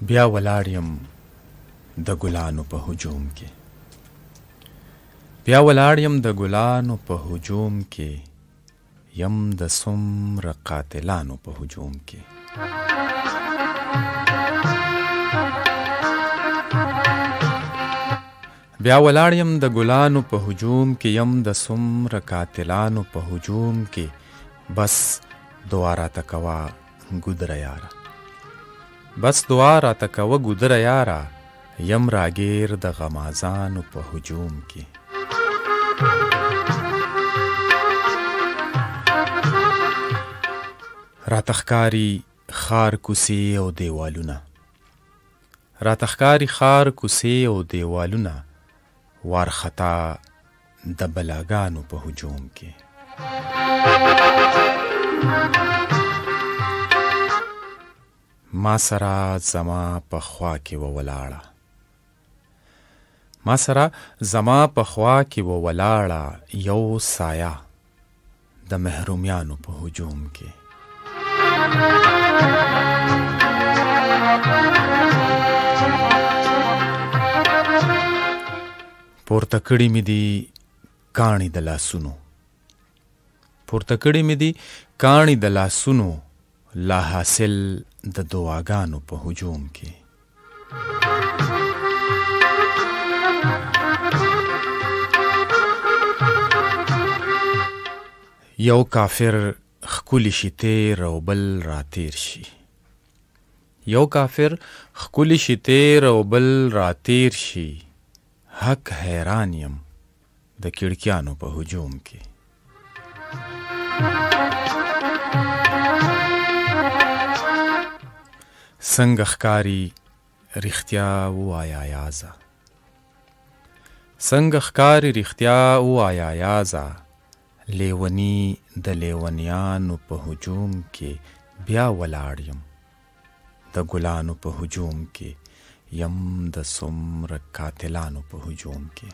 بیا ولاړ یم د ګلانو په هجوم کې، بیا ولاړ یم د ګلانو په هجوم کې، یم د څومره قاتلانو په هجوم کې. بیا ولاړ یم د ګلانو په هجوم کې، یم د څومره قاتلانو په هجوم کې. بس دعا راته کوه ګودره یاره، بس دعا راته کوه ګودره یاره، یم راګیر د غمازانو په هجوم کې. راته ښکاري ښار کوڅې او دیوالونه، راته ښکاري ښار کوڅې او دیوالونه، وارخطا د بلاګانو په هجوم کې. ما سره زما په خوا کې ولاړه، ما سره زما په خوا کې ولاړه، یو سایه د محرومیانو په هجوم کې. پورته کړي مې دي کاڼي د لاسونو، پورته کړي مې دي کاڼي د لاسونو، لا حاصل د دعاګانو په هجوم کې. یو کافر ښکلی شي تیر او بل راتیر شي، یو کافر ښکلی شي تیر او بل راتیر شي، حق حیران یم د کړکیانو په هجوم کې. څنګه ښکاري رښتیا ووایه یازه، څنګه ښکاري رښتیا ووایه یازه، لیونی د لیونیانو په هجوم کې. بیا ولاړ یم د ګلانو په هجوم کې، یم د څومره قاتلانو په هجوم کې.